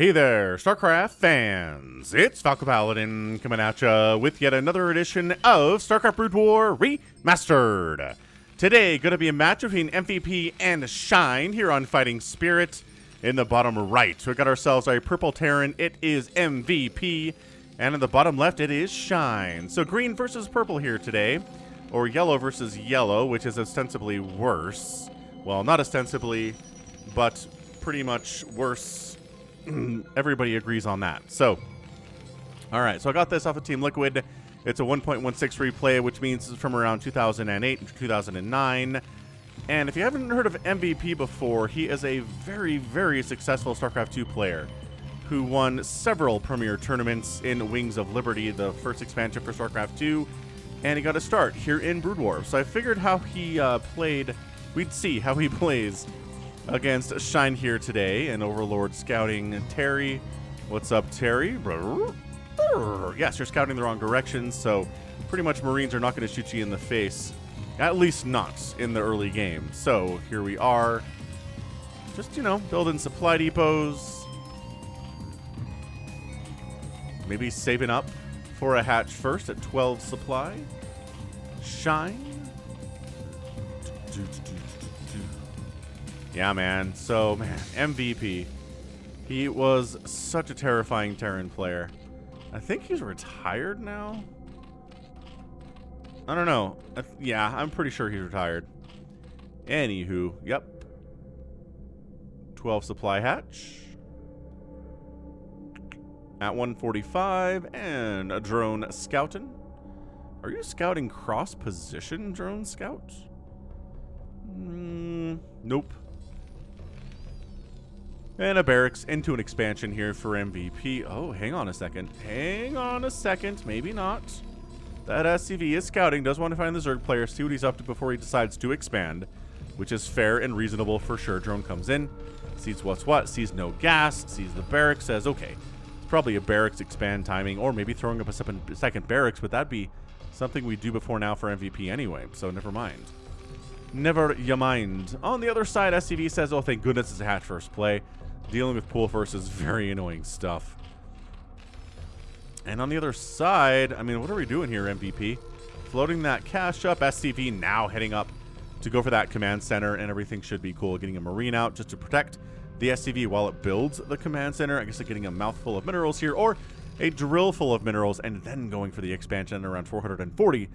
Hey there, StarCraft fans! It's Falcon Paladin coming at ya with yet another edition of StarCraft Brood War Remastered. Today, going to be a match between MVP and Shine here on Fighting Spirit. In the bottom right, we've got ourselves a purple Terran. It is MVP. And in the bottom left, it is Shine. So green versus purple here today. Or yellow versus yellow, which is ostensibly worse. Well, not ostensibly, but pretty much worse. Everybody agrees on that. So, all right. So I got this off of Team Liquid. It's a 1.16 replay, which means it's from around 2008 and 2009. And if you haven't heard of MVP before, he is a very, very successful StarCraft 2 player who won several premier tournaments in Wings of Liberty, the first expansion for StarCraft 2, and he got a start here in Brood War. So I figured how he played, we'd see how he plays against Shine here today, and Overlord scouting Terry. What's up, Terry? Yes, you're scouting the wrong direction, so pretty much Marines are not going to shoot you in the face, at least not in the early game. So here we are, just, you know, building supply depots, maybe saving up for a hatch first at 12 supply. Shine. Yeah, man. So, man, MVP. He was such a terrifying Terran player. I think he's retired now. I don't know. Yeah, I'm pretty sure he's retired. Anywho, yep. 12 supply hatch. At 145, and a drone scouting. Are you scouting cross position, drone scout? Nope. And a barracks into an expansion here for MVP. Oh, hang on a second. Hang on a second. Maybe not. That SCV is scouting. Does want to find the Zerg player, see what he's up to before he decides to expand, which is fair and reasonable for sure. Drone comes in, sees what's what, sees no gas, sees the barracks, says, okay, it's probably a barracks expand timing, or maybe throwing up a second barracks, but that'd be something we do before now for MVP anyway, so never mind. Never ya mind. On the other side, SCV says, oh, thank goodness it's a hatch first play. Dealing with pool first is very annoying stuff. And on the other side, I mean, what are we doing here, MVP? Floating that cash up. SCV now heading up to go for that command center, and everything should be cool. Getting a Marine out just to protect the SCV while it builds the command center. I guess like getting a mouthful of minerals here, or a drill full of minerals, and then going for the expansion around 440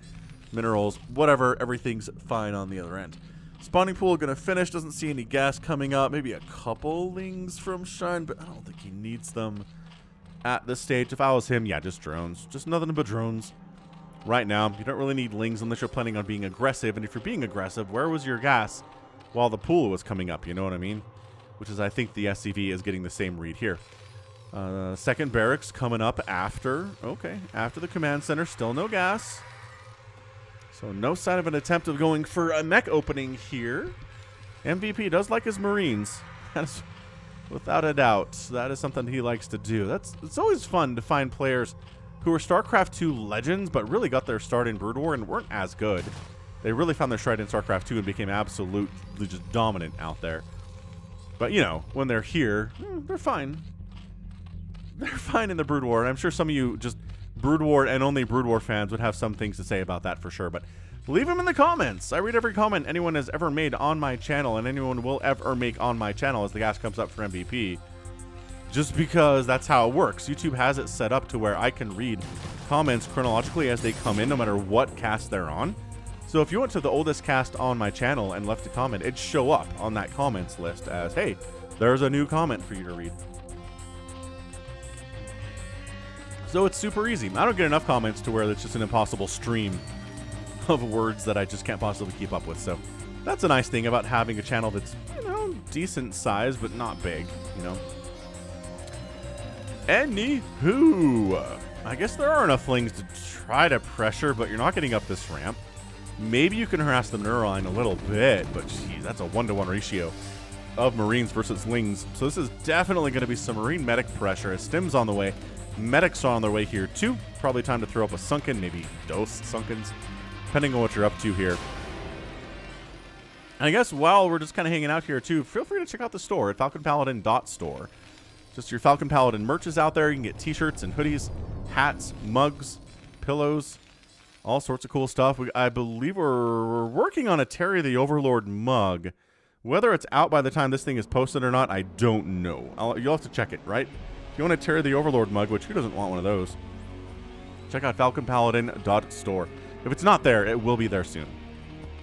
minerals. Whatever, everything's fine on the other end. Spawning pool gonna finish. Doesn't see any gas coming up. Maybe a couple lings from Shine, but I don't think he needs them at this stage. If I was him, yeah, just drones. Just nothing but drones right now. You don't really need lings unless you're planning on being aggressive. And if you're being aggressive, where was your gas while the pool was coming up? You know what I mean? Which is, I think the SCV is getting the same read here. Second barracks coming up after. Okay, after the command center. Still no gas. So no sign of an attempt of going for a mech opening here. MVP does like his Marines. That's without a doubt. That is something he likes to do. It's always fun to find players who are StarCraft 2 legends, but really got their start in Brood War and weren't as good. They really found their stride in StarCraft 2 and became absolutely just dominant out there. But, you know, when they're here, they're fine. They're fine in the Brood War, and I'm sure some of you just Brood War and only Brood War fans would have some things to say about that for sure, but leave them in the comments. I read every comment anyone has ever made on my channel, and anyone will ever make on my channel as the gas comes up for MVP, just because that's how it works. YouTube has it set up to where I can read comments chronologically as they come in, no matter what cast they're on. So if you went to the oldest cast on my channel and left a comment, it'd show up on that comments list as, hey, there's a new comment for you to read. So it's super easy. I don't get enough comments to where it's just an impossible stream of words that I just can't possibly keep up with. So that's a nice thing about having a channel that's, you know, decent size, but not big, you know. Anywho, I guess there are enough lings to try to pressure, but you're not getting up this ramp. Maybe you can harass the mineral line a little bit, but geez, that's a 1-to-1 ratio of Marines versus lings. So this is definitely going to be some Marine medic pressure. As Stim's on the way. Medics are on their way here too. Probably time to throw up a sunken, maybe dose sunkens, depending on what you're up to here. And I guess while we're just kind of hanging out here too, feel free to check out the store at falconpaladin.store. Just your Falcon Paladin merch is out there. You can get t-shirts and hoodies, hats, mugs, pillows, all sorts of cool stuff. I believe we're working on a Terry the Overlord mug. Whether it's out by the time this thing is posted or not, I don't know. You'll have to check it, right? If you want a Terry the Overlord mug, which who doesn't want one of those, check out falconpaladin.store. If it's not there, it will be there soon.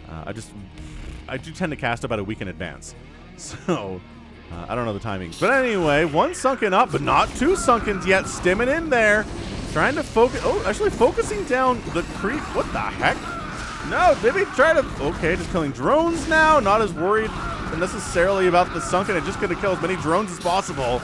I do tend to cast about a week in advance. So, I don't know the timing. But anyway, one sunken up, but not two sunken yet. Stimming in there. Trying to focus. Oh, actually focusing down the creep. What the heck? No, maybe try to. Okay, just killing drones now. Not as worried necessarily about the sunken. It's just going to kill as many drones as possible.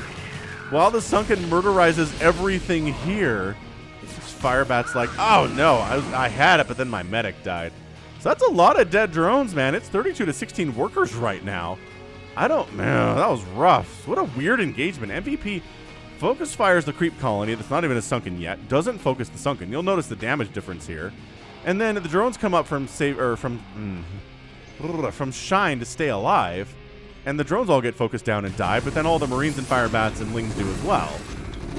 While the sunken murderizes everything here. Firebat's like, oh no, I had it, but then my medic died. So that's a lot of dead drones, man. It's 32 to 16 workers right now. Man, that was rough. What a weird engagement. MVP focus fires the creep colony that's not even a sunken yet. Doesn't focus the sunken. You'll notice the damage difference here. And then the drones come up from Shine to stay alive. And the drones all get focused down and die, but then all the Marines and Firebats and Lings do as well.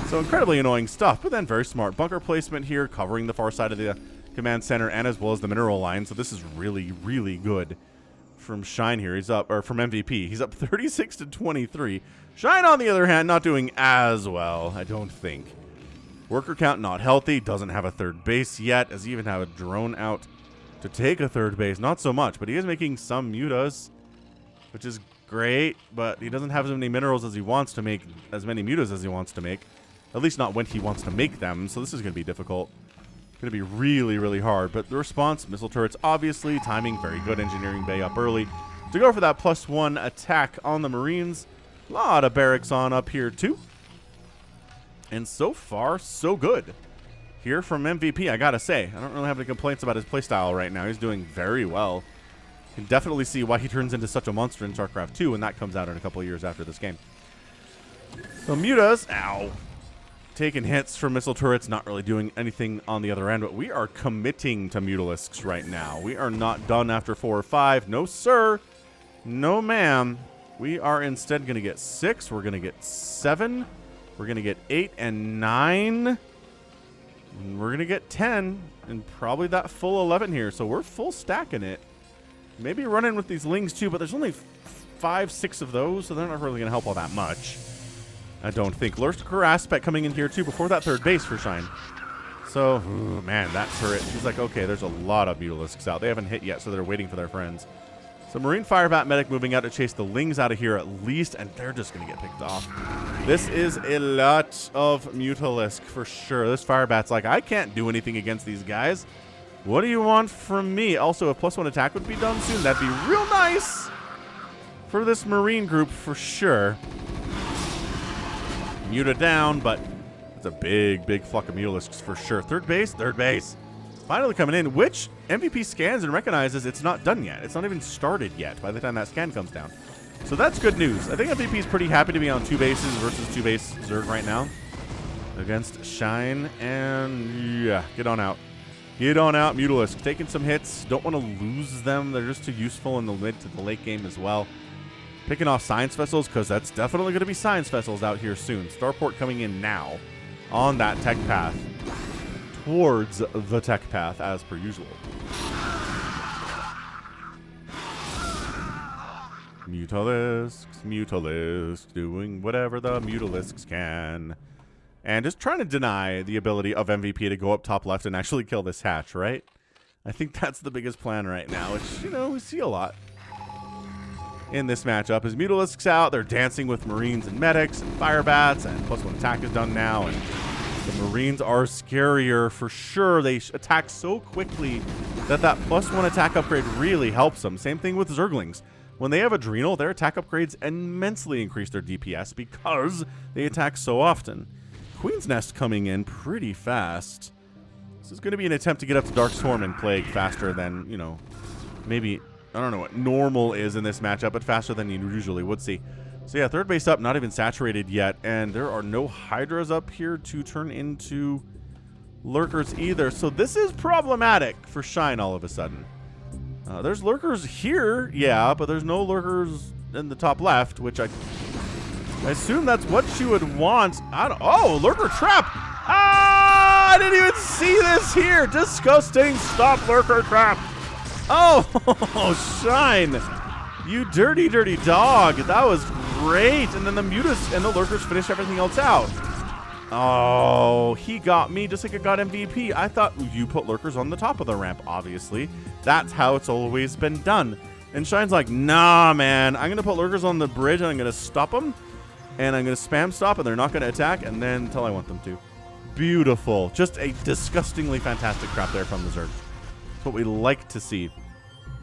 So incredibly annoying stuff, but then very smart bunker placement here, covering the far side of the command center and as well as the mineral line. So this is really, really good from Shine here. He's up, or from MVP. He's up 36 to 23. Shine, on the other hand, not doing as well, I don't think. Worker count not healthy. Doesn't have a third base yet. Does he even have a drone out to take a third base? Not so much, but he is making some mutas, which is great, but he doesn't have as many minerals as he wants to make, as many mutas as he wants to make. At least not when he wants to make them, so this is going to be difficult. Going to be really, really hard. But the response, missile turrets, obviously. Timing, very good. Engineering bay up early to go for that +1 attack on the Marines. A lot of barracks on up here, too. And so far, so good. Here from MVP, I got to say. I don't really have any complaints about his playstyle right now. He's doing very well. Can definitely see why he turns into such a monster in StarCraft 2 when that comes out in a couple of years after this game. So mutas, ow. Taking hits from missile turrets, not really doing anything on the other end, but we are committing to mutalisks right now. We are not done after 4 or 5. No, sir. No, ma'am. We are instead going to get 6. We're going to get 7. We're going to get 8 and 9. And we're going to get 10. And probably that full 11 here. So we're full stacking it. Maybe running with these Lings too, but there's only 5, 6 of those, so they're not really going to help all that much. I don't think. Lurker aspect coming in here too before that third base for Shine. So, ooh, man, that turret. He's like, okay, there's a lot of mutalisks out. They haven't hit yet, so they're waiting for their friends. So Marine Firebat Medic moving out to chase the Lings out of here at least, and they're just going to get picked off. This is a lot of mutalisk for sure. This Firebat's like, I can't do anything against these guys. What do you want from me? Also, if +1 attack would be done soon, that'd be real nice for this Marine group for sure. Muta down, but it's a big, big flock of mutalisks for sure. Third base. Finally coming in, which MVP scans and recognizes it's not done yet. It's not even started yet by the time that scan comes down. So that's good news. I think MVP is pretty happy to be on 2 bases versus 2 base Zerg right now against Shine. And yeah, get on out. Get on out, mutalisks. Taking some hits. Don't want to lose them. They're just too useful in the mid to the late game as well. Picking off science vessels, because that's definitely going to be science vessels out here soon. Starport coming in now on that tech path. Towards the tech path, as per usual. Mutalisks, doing whatever the mutalisks can. And just trying to deny the ability of MVP to go up top left and actually kill this hatch, right? I think that's the biggest plan right now, which, you know, we see a lot in this matchup. As mutalisks out, they're dancing with Marines and medics and Firebats, and +1 attack is done now, and the Marines are scarier for sure. They attack so quickly that +1 attack upgrade really helps them. Same thing with Zerglings. When they have Adrenal, their attack upgrades immensely increase their DPS because they attack so often. Queen's Nest coming in pretty fast. This is going to be an attempt to get up to Dark Storm and Plague faster than, you know, maybe, I don't know what normal is in this matchup, but faster than you usually would see. So yeah, third base up, not even saturated yet, and there are no Hydras up here to turn into Lurkers either. So this is problematic for Shine all of a sudden. There's Lurkers here, yeah, but there's no Lurkers in the top left, which I assume that's what you would want. Oh, Lurker trap. Ah, I didn't even see this here. Disgusting. Stop Lurker trap. Oh, Shine. You dirty, dirty dog. That was great. And then the Mutas and the Lurkers finish everything else out. Oh, he got me just like it got MVP. I thought you put Lurkers on the top of the ramp, obviously. That's how it's always been done. And Shine's like, nah, man. I'm going to put Lurkers on the bridge, and I'm going to stop them. And I'm going to spam stop, and they're not going to attack, and then until I want them to. Beautiful. Just a disgustingly fantastic trap there from the Zerg. That's what we like to see.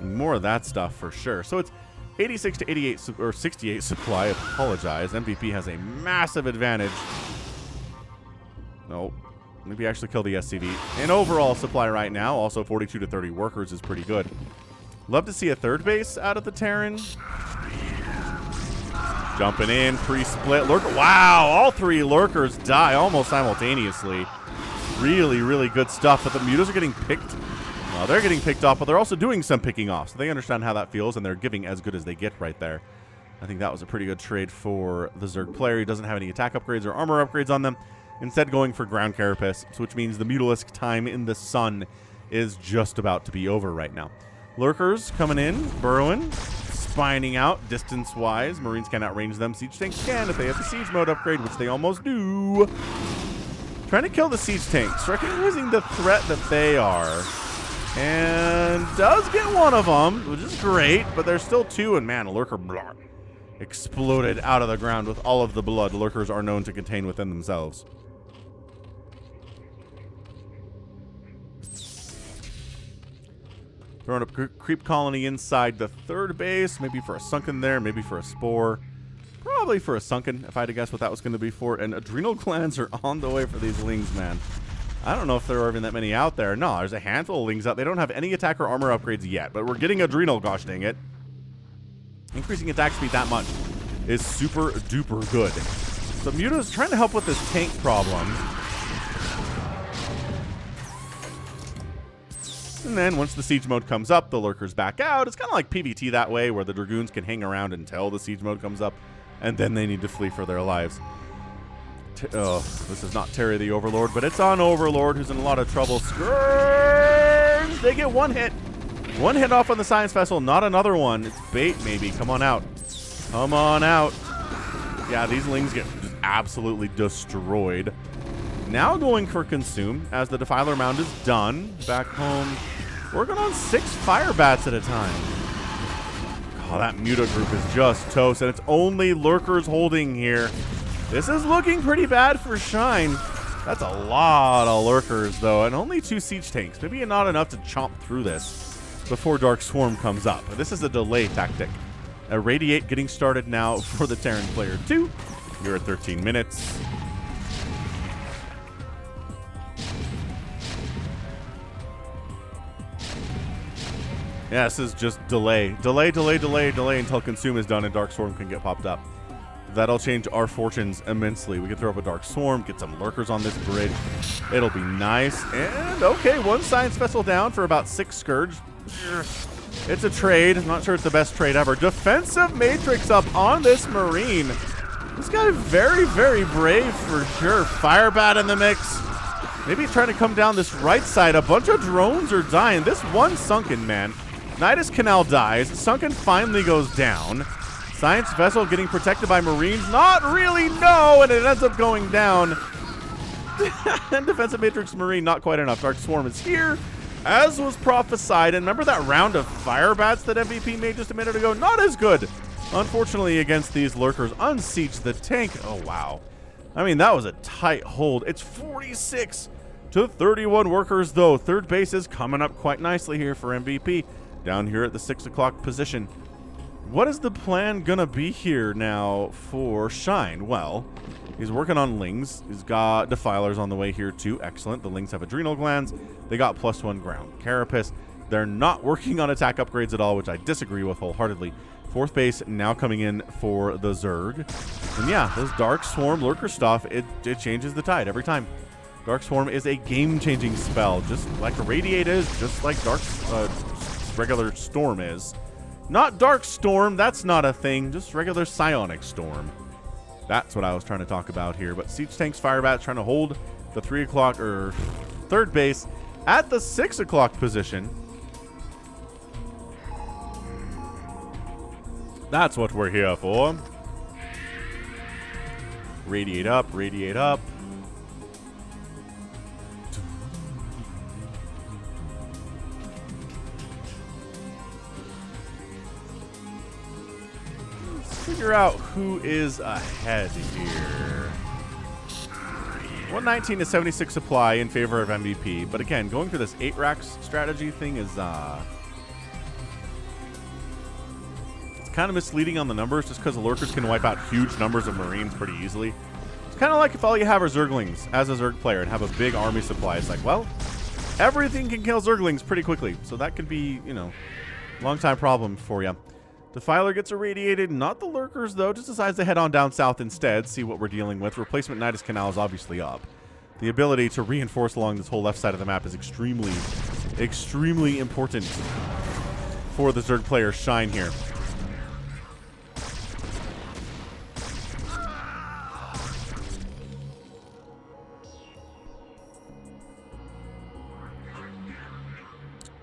More of that stuff for sure. So it's 86 to 88 or 68 supply. I apologize. MVP has a massive advantage. No. Maybe actually kill the SCV. And overall supply right now, also 42 to 30 workers is pretty good. Love to see a third base out of the Terran. Jumping in, pre-split. Lurker. Wow, all three Lurkers die almost simultaneously. Really, really good stuff. But the Mutas are getting picked. Well, they're getting picked off, but they're also doing some picking off. So they understand how that feels, and they're giving as good as they get right there. I think that was a pretty good trade for the Zerg player. He doesn't have any attack upgrades or armor upgrades on them. Instead going for ground carapace, which means the Mutalisk time in the sun is just about to be over right now. Lurkers coming in, burrowing, spining out distance-wise. Marines can't outrange them. Siege tanks can if they have the siege mode upgrade, which they almost do. Trying to kill the siege tanks, recognizing the threat that they are. And does get one of them, which is great, but there's still two, and man, a Lurker blah, exploded out of the ground with all of the blood Lurkers are known to contain within themselves. Throwing up creep colony inside the third base, maybe for a sunken there, maybe for a spore. Probably for a sunken, if I had to guess what that was going to be for. And adrenal glands are on the way for these lings, man. I don't know if there are even that many out there. No, there's a handful of lings out. They don't have any attack or armor upgrades yet, but we're getting adrenal, gosh dang it. Increasing attack speed that much is super duper good. So Muta's trying to help with this tank problem. And then once the siege mode comes up, the Lurkers back out. It's kind of like PvT that way, where the Dragoons can hang around until the siege mode comes up, and then they need to flee for their lives. Oh, this is not Terry the Overlord, but it's on Overlord, who's in a lot of trouble. Scourge! They get one hit. One hit off on the Science Vessel, not another one. It's bait, maybe. Come on out. Come on out. Yeah, these lings get just absolutely destroyed. Now going for Consume, as the Defiler Mound is done. Back home, working on 6 fire bats at a time. Oh, that Muta group is just toast, and it's only Lurkers holding here. This is looking pretty bad for Shine. That's a lot of Lurkers, though, and only 2 siege tanks. Maybe not enough to chomp through this before Dark Swarm comes up. This is a delay tactic. A Radiate getting started now for the Terran player 2. You're at 13 minutes. Yeah, this is just delay. Delay until Consume is done and Dark Swarm can get popped up. That'll change our fortunes immensely. We can throw up a Dark Swarm, get some Lurkers on this bridge. It'll be nice. And, okay, 1 Science Vessel down for about 6 Scourge. It's a trade. I'm not sure it's the best trade ever. Defensive Matrix up on this Marine. This guy very, very brave for sure. Firebat in the mix. Maybe he's trying to come down this right side. A bunch of drones are dying. This one Sunken, man. Nidus Canal dies. Sunken finally goes down. Science Vessel getting protected by Marines. Not really, no, and it ends up going down. And Defensive Matrix Marine, not quite enough. Dark Swarm is here, as was prophesied. And remember that round of fire bats that MVP made just a minute ago? Not as good, unfortunately, against these Lurkers. Unsiege the tank. Oh, wow. I mean, that was a tight hold. It's 46 to 31 workers, though. Third base is coming up quite nicely here for MVP. Down here at the 6 o'clock position. What is the plan gonna be here now for Shine? Well, he's working on lings. He's got defilers on the way here too. Excellent. The lings have adrenal glands. They got +1 ground carapace. They're not working on attack upgrades at all, which I disagree with wholeheartedly. 4th base now coming in for the Zerg. And yeah, this Dark Swarm Lurker stuff, it changes the tide every time. Dark Swarm is a game-changing spell, just like Radiate is, just like regular Storm is. Not Dark Storm, that's not a thing, just regular Psionic Storm. That's what I was trying to talk about here. But siege tanks, fire bats trying to hold the 3 o'clock or third base at the 6 o'clock position. That's what we're here for. Radiate up, radiate up. Let's figure out who is ahead here. 119 to 76 supply in favor of MVP. But again, going for this 8 racks strategy thing is kind of misleading on the numbers just because the Lurkers can wipe out huge numbers of Marines pretty easily. It's kind of like if all you have are Zerglings as a Zerg player and have a big army supply. It's like, well, everything can kill Zerglings pretty quickly. So that could be, you know, long time problem for you. Defiler gets irradiated. Not the Lurkers, though. Just decides to head on down south instead, see what we're dealing with. Replacement Nidus Canal is obviously up. The ability to reinforce along this whole left side of the map is extremely, extremely important for the Zerg player's shine here.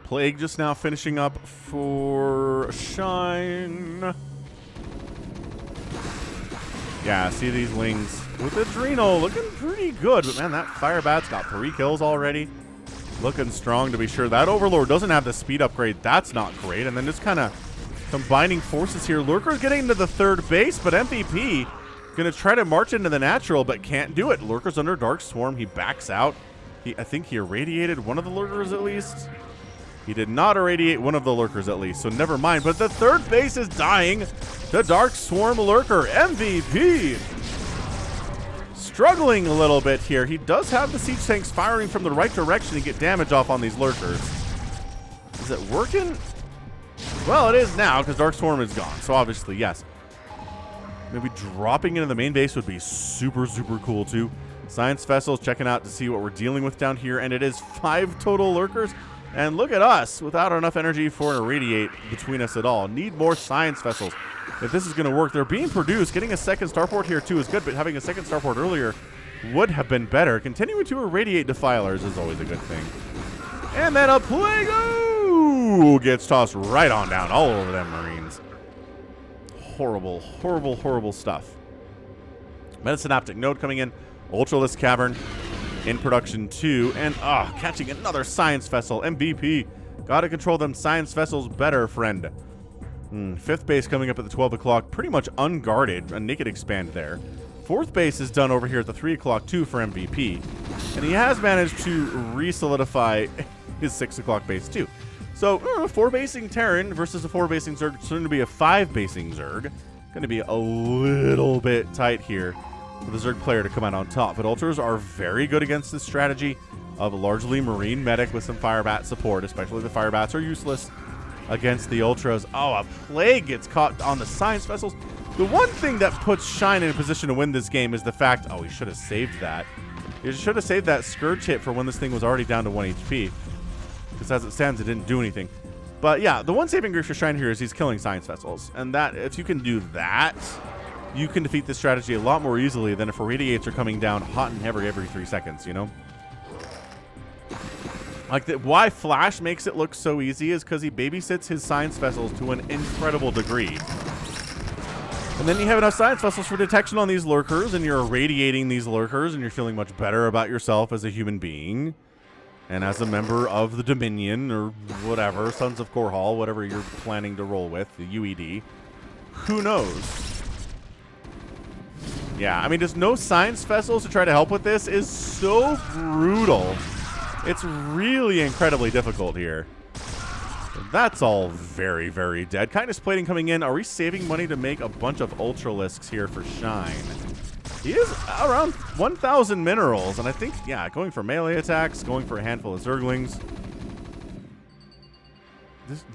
Plague just now finishing up for Shine. Yeah, see these Lings with Adrenal looking pretty good. But man, that Fire Bat's got 3 kills already. Looking strong to be sure. That Overlord doesn't have the speed upgrade. That's not great. And then just kind of combining forces here. Lurker's getting into the third base, but MVP going to try to march into the natural, but can't do it. Lurker's under Dark Swarm. He backs out. I think he irradiated one of the Lurkers at least. He did not irradiate one of the Lurkers at least, so never mind. But the third base is dying. The Dark Swarm Lurker, MVP. Struggling a little bit here. He does have the siege tanks firing from the right direction to get damage off on these Lurkers. Is it working? Well, it is now because Dark Swarm is gone, so obviously, yes. Maybe dropping into the main base would be super, super cool too. Science Vessels checking out to see what we're dealing with down here, and it is 5 total Lurkers. And look at us, without enough energy for an irradiate between us at all. Need more science vessels if this is going to work. They're being produced. Getting a second starport here too is good, but having a second starport earlier would have been better. Continuing to irradiate Defilers is always a good thing. And then a Plague gets tossed right on down all over them Marines. Horrible, horrible, horrible stuff. Metasynaptic Node coming in. Ultralisk Cavern in production too, and catching another science vessel. MVP, gotta control them science vessels better, friend. 5th base coming up at the 12 o'clock, pretty much unguarded. A naked expand there. 4th base is done over here at the 3 o'clock too for MVP, and he has managed to re-solidify his 6 o'clock base too. So 4 basing Terran versus a 4 basing Zerg, soon to be a 5 basing Zerg. Gonna be a little bit tight here for the Zerg player to come out on top. But Ultras are very good against this strategy of a largely Marine medic with some Fire Bat support, especially the Fire Bats are useless against the Ultras. Oh, a Plague gets caught on the Science Vessels. The one thing that puts Shine in a position to win this game is the fact, he should have saved that. He should have saved that Scourge hit for when this thing was already down to 1 HP. Because as it stands, it didn't do anything. But yeah, the one saving grace for Shine here is he's killing Science Vessels. And that, if you can do that, you can defeat this strategy a lot more easily than if irradiates are coming down hot and heavy every 3 seconds, you know? Like, why Flash makes it look so easy is because he babysits his science vessels to an incredible degree. And then you have enough science vessels for detection on these Lurkers, and you're irradiating these Lurkers, and you're feeling much better about yourself as a human being. And as a member of the Dominion, or whatever, Sons of Korhal, whatever you're planning to roll with, the UED. Who knows? Yeah, I mean, just no science vessels to try to help with this is so brutal. It's really incredibly difficult here. That's all very, very dead. Kindness Plating coming in. Are we saving money to make a bunch of Ultralisks here for Shine? He is around 1,000 minerals, and I think, yeah, going for melee attacks, going for a handful of Zerglings.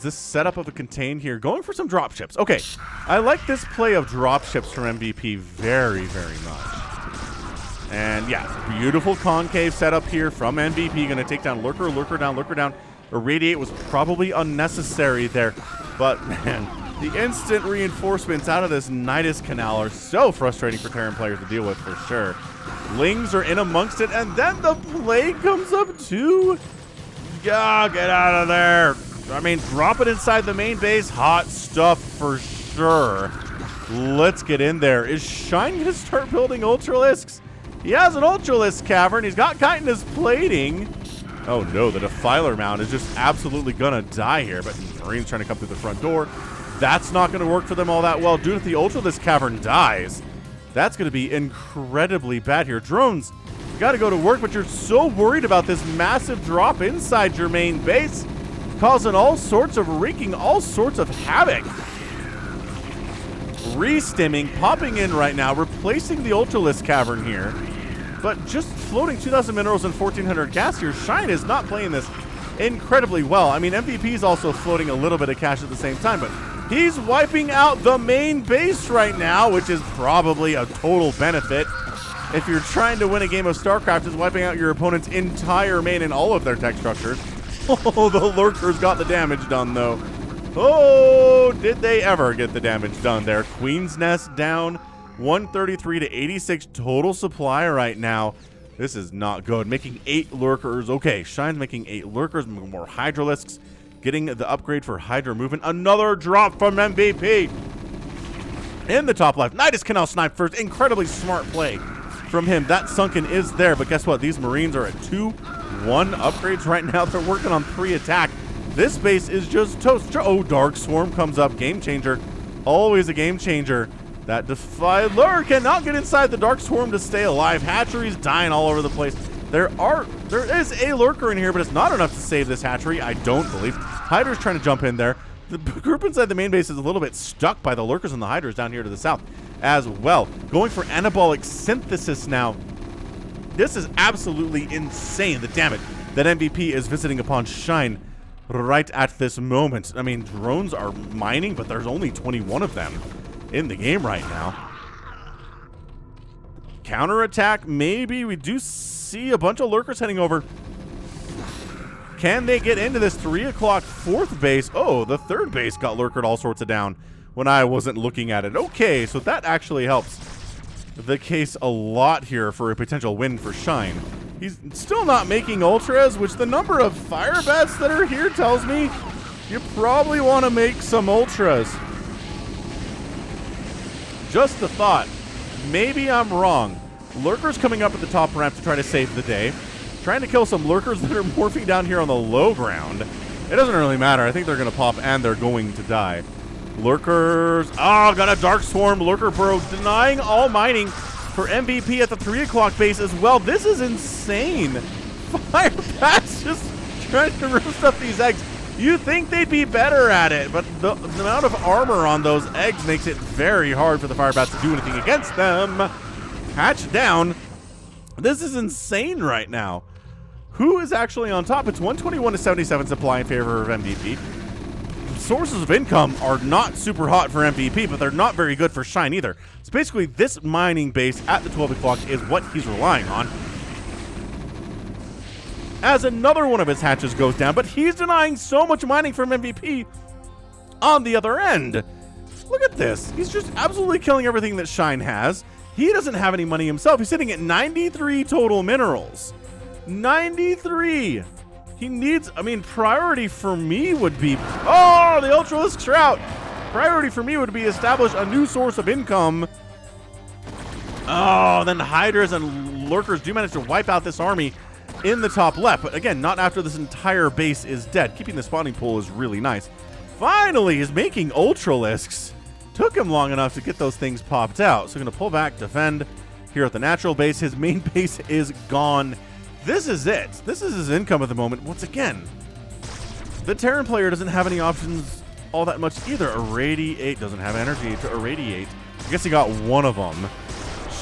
This setup of a contain here, going for some dropships. Okay, I like this play of dropships from MVP very, very much. And yeah, beautiful concave setup here from MVP. Going to take down Lurker, Lurker down, Lurker down. Irradiate was probably unnecessary there, but man, The instant reinforcements out of this Nidus Canal are so frustrating for Terran players to deal with, for sure. Lings are in amongst it, and then the Plague comes up too. Yeah, get out of there. I mean, drop it inside the main base. Hot stuff for sure. Let's get in there. Is Shine going to start building Ultralisks? He has an Ultralisk cavern. He's got chitinous plating. Oh no, the Defiler mount is just absolutely going to die here. But Marine's trying to come through the front door. That's not going to work for them all that well. Dude, if the Ultralisk cavern dies, that's going to be incredibly bad here. Drones, you got to go to work, but you're so worried about this massive drop inside your main base, causing wreaking all sorts of havoc. Re-stimming, popping in right now, replacing the Ultralisk cavern here. But just floating 2,000 minerals and 1,400 gas here. Shine is not playing this incredibly well. I mean, MVP is also floating a little bit of cash at the same time, but he's wiping out the main base right now, which is probably a total benefit. If you're trying to win a game of StarCraft, is wiping out your opponent's entire main and all of their tech structures. Oh, the Lurker's got the damage done, though. Oh, did they ever get the damage done there? Queen's Nest down, 133 to 86 total supply right now. This is not good. Making 8 Lurkers. Okay, Shine's making 8 Lurkers, more Hydralisks. Getting the upgrade for Hydra movement. Another drop from MVP. In the top left, Nidus Canal snipe first. Incredibly smart play from him. That Sunken is there, but guess what? These Marines are at 2-1 upgrades right now. They're working on 3 attack. This base is just toast. Oh, Dark Swarm comes up. Game changer. Always a game changer. That Defiler cannot get inside the Dark Swarm to stay alive. Hatcheries dying all over the place. There is a Lurker in here, but it's not enough to save this hatchery, I don't believe. Hydra's trying to jump in there. The group inside the main base is a little bit stuck by the Lurkers and the Hydras down here to the south as well. Going for anabolic synthesis now. This is absolutely insane, the damage that MVP is visiting upon Shine right at this moment. I mean, drones are mining, but there's only 21 of them in the game right now. Counterattack, maybe. We do see a bunch of Lurkers heading over. Can they get into this 3 o'clock 4th base? Oh, the 3rd base got Lurkered all sorts of down when I wasn't looking at it. Okay, so that actually helps the case a lot here for a potential win for Shine. He's still not making Ultras, which the number of fire bats that are here tells me you probably want to make some Ultras. Just a thought. Maybe I'm wrong. Lurkers coming up at the top ramp to try to save the day. Trying to kill some Lurkers that are morphing down here on the low ground. It doesn't really matter. I think they're going to pop and they're going to die. Lurkers. Oh, got a Dark Swarm. Lurker Burrow denying all mining for MVP at the 3 o'clock base as well. This is insane. Fire bats just trying to roast up these eggs. You'd think they'd be better at it, but the amount of armor on those eggs makes it very hard for the fire bats to do anything against them. Hatch down. This is insane right now. Who is actually on top? It's 121 to 77 supply in favor of MVP. Sources of income are not super hot for MVP, but they're not very good for Shine either. So basically, this mining base at the 12 o'clock is what he's relying on. As another one of his hatches goes down, but he's denying so much mining from MVP on the other end. Look at this. He's just absolutely killing everything that Shine has. He doesn't have any money himself. He's sitting at 93 total minerals. 93. He needs, I mean, priority for me would be, oh, the Ultralisk Shroud. Priority for me would be establish a new source of income. Oh, then Hydras and Lurkers do manage to wipe out this army in the top left. But again, not after this entire base is dead. Keeping the spawning pool is really nice. Finally, he's making Ultralisks. Took him long enough to get those things popped out. So going to pull back, defend here at the natural base. His main base is gone. This is it. This is his income at the moment. Once again, the Terran player doesn't have any options all that much either. Irradiate doesn't have energy to irradiate. I guess he got one of them.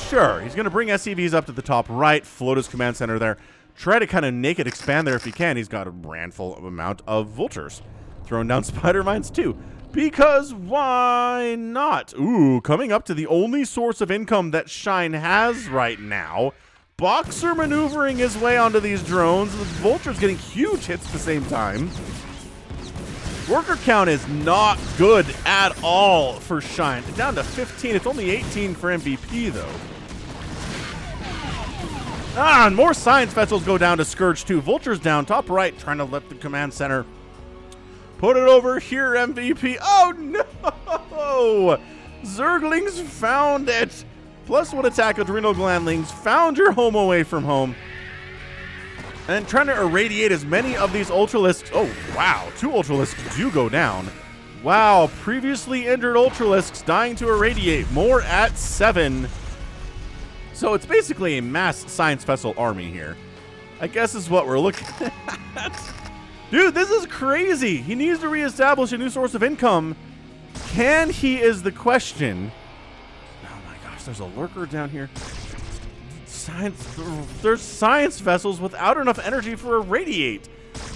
Sure, he's going to bring SCVs up to the top right, float his command center there. Try to kind of naked expand there if he can. He's got a handful amount of vultures. Throwing down spider mines too. Because why not? Ooh, coming up to the only source of income that Shine has right now. Boxer maneuvering his way onto these drones. The vultures getting huge hits at the same time. Worker count is not good at all for Shine. Down to 15. It's only 18 for MVP, though. And more science vessels go down to Scourge, too. Vulture's down, top right, trying to lift the command center. Put it over here, MVP. Oh, no! Zerglings found it. +1 attack, adrenal glandlings. Found your home away from home. And trying to irradiate as many of these ultralisks. Oh, wow. 2 ultralisks do go down. Wow. Previously injured ultralisks dying to irradiate. More at 7. So it's basically a mass science vessel army here. I guess is what we're looking at. Dude, this is crazy. He needs to reestablish a new source of income. Can he is the question. Oh my gosh, there's a lurker down here. There's science vessels without enough energy for irradiate.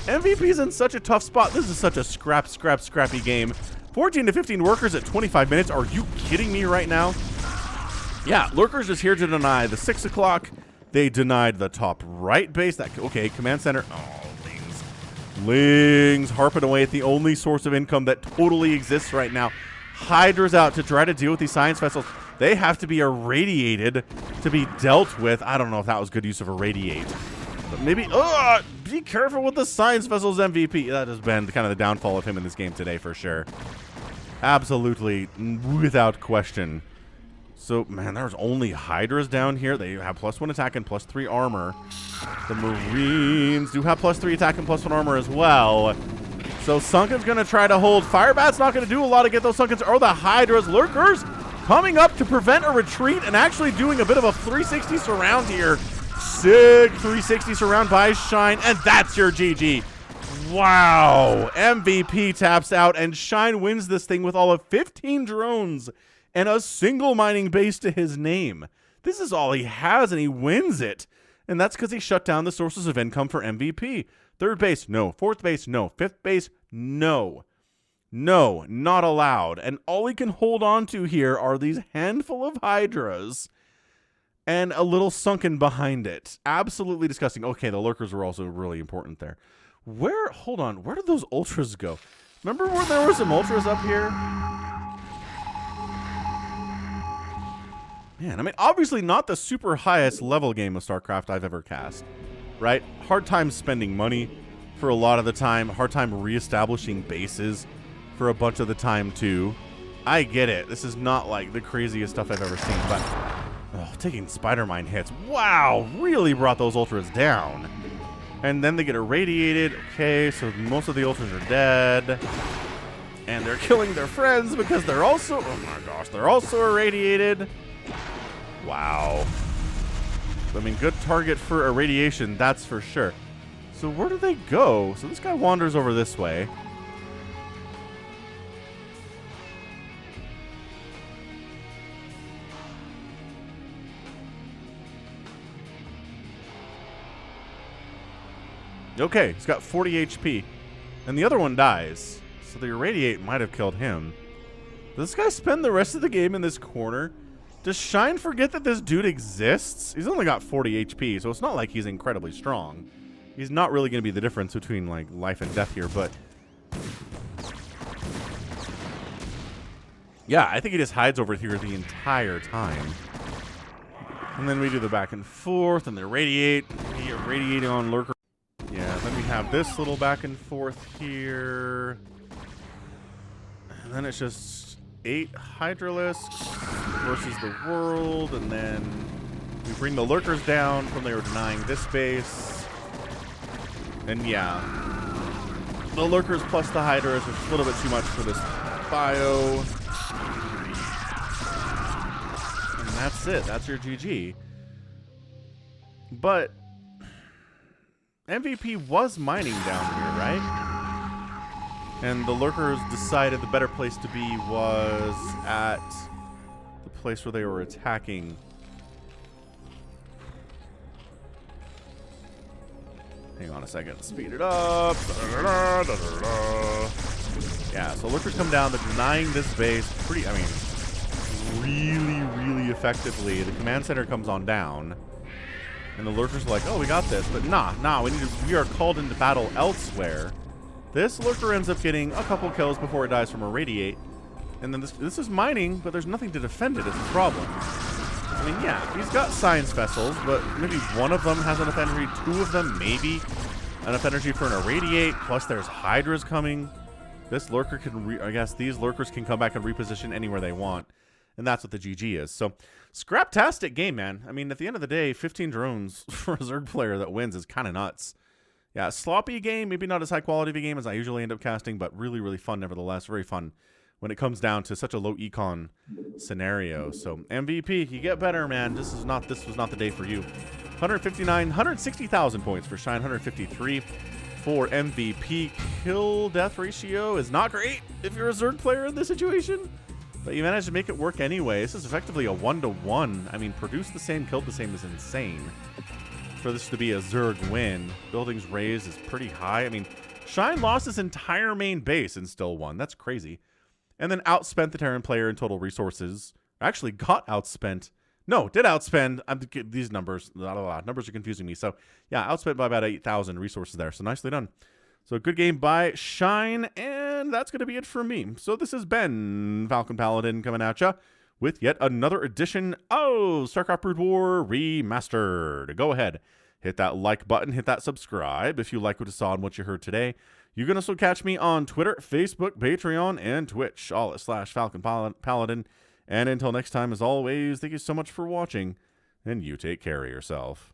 MVP's in such a tough spot. This is such a scrappy game. 14 to 15 workers at 25 minutes. Are you kidding me right now? Yeah, Lurker's just here to deny the 6 o'clock. They denied the top right base. Okay, command center. Oh, Lings harping away at the only source of income that totally exists right now. Hydra's out to try to deal with these science vessels. They have to be irradiated to be dealt with. I don't know if that was good use of irradiate. But maybe, be careful with the science vessels, MVP. That has been kind of the downfall of him in this game today for sure. Absolutely, without question. So, man, there's only Hydras down here. They have +1 attack and +3 armor. The Marines do have +3 attack and +1 armor as well. So Sunken's going to try to hold. Firebat's not going to do a lot to get those Sunkens. Oh, the Hydras. Lurkers coming up to prevent a retreat and actually doing a bit of a 360 surround here. Sick 360 surround by Shine, and that's your GG. Wow. MVP taps out, and Shine wins this thing with all of 15 drones and a single mining base to his name. This is all he has, and he wins it. And that's because he shut down the sources of income for MVP. Third base, no. Fourth base, no. Fifth base, no. No, not allowed. And all he can hold on to here are these handful of Hydras and a little Sunken behind it. Absolutely disgusting. Okay, the Lurkers were also really important there. Hold on, where did those Ultras go? Remember where there were some Ultras up here? Man, I mean, obviously not the super highest level game of StarCraft I've ever cast, right? Hard time spending money for a lot of the time. Hard time reestablishing bases for a bunch of the time, too. I get it. This is not, like, the craziest stuff I've ever seen, but taking Spider Mine hits. Wow, really brought those Ultras down. And then they get irradiated. Okay, so most of the Ultras are dead. And they're killing their friends because they're also, oh my gosh, they're also irradiated. Wow. I mean, good target for irradiation, that's for sure. So where do they go? So this guy wanders over this way. Okay, he's got 40 HP. And the other one dies. So the irradiate might have killed him. Does this guy spend the rest of the game in this corner? Does Shine forget that this dude exists? He's only got 40 HP, so it's not like he's incredibly strong. He's not really going to be the difference between, like, life and death here, but... yeah, I think he just hides over here the entire time. And then we do the back and forth, and they radiate. He irradiating on Lurker. Yeah, then we have this little back and forth here. And then it's just 8 Hydralisks versus the world, and then we bring the Lurkers down from they were denying this base. And yeah, the Lurkers plus the Hydras is a little bit too much for this bio. And that's it. That's your GG. But MVP was mining down here, right? And the Lurkers decided the better place to be was at the place where they were attacking. Hang on a second. Speed it up. Yeah, so Lurkers come down. They're denying this base pretty, I mean, really effectively. The command center comes on down. And the Lurkers are like, oh, we got this. But nah, we are called into battle elsewhere. This Lurker ends up getting a couple kills before it dies from Irradiate. And then this is mining, but there's nothing to defend it is the problem. I mean, yeah, he's got science vessels, but maybe one of them has enough energy, two of them maybe enough energy for an Irradiate, plus there's Hydras coming. This Lurker can, I guess these Lurkers can come back and reposition anywhere they want. And that's what the GG is. So, scraptastic game, man. I mean, at the end of the day, 15 drones for a Zerg player that wins is kind of nuts. Yeah, sloppy game, maybe not as high quality of a game as I usually end up casting, but really, really fun nevertheless. Very fun when it comes down to such a low econ scenario. So, MVP, you get better, man. This was not the day for you. 160,000 points for Shine, 153 for MVP. Kill-death ratio is not great if you're a Zerg player in this situation. But you managed to make it work anyway. This is effectively a 1-to-1. I mean, produce the same, killed the same is insane. For this to be a Zerg win, buildings raised is pretty high. I mean, Shine lost his entire main base and still won. That's crazy. And then outspent the Terran player in total resources. Actually got outspent. No, did outspend. These numbers, numbers are confusing me. So, yeah, outspent by about 8,000 resources there. So, nicely done. So, good game by Shine, and that's going to be it for me. So, this has been Falcon Paladin coming at ya with yet another edition of StarCraft Brood War Remastered. Go ahead, hit that like button, hit that subscribe if you like what you saw and what you heard today. You can also catch me on Twitter, Facebook, Patreon, and Twitch, all at /Falcon Paladin. And until next time, as always, thank you so much for watching, and you take care of yourself.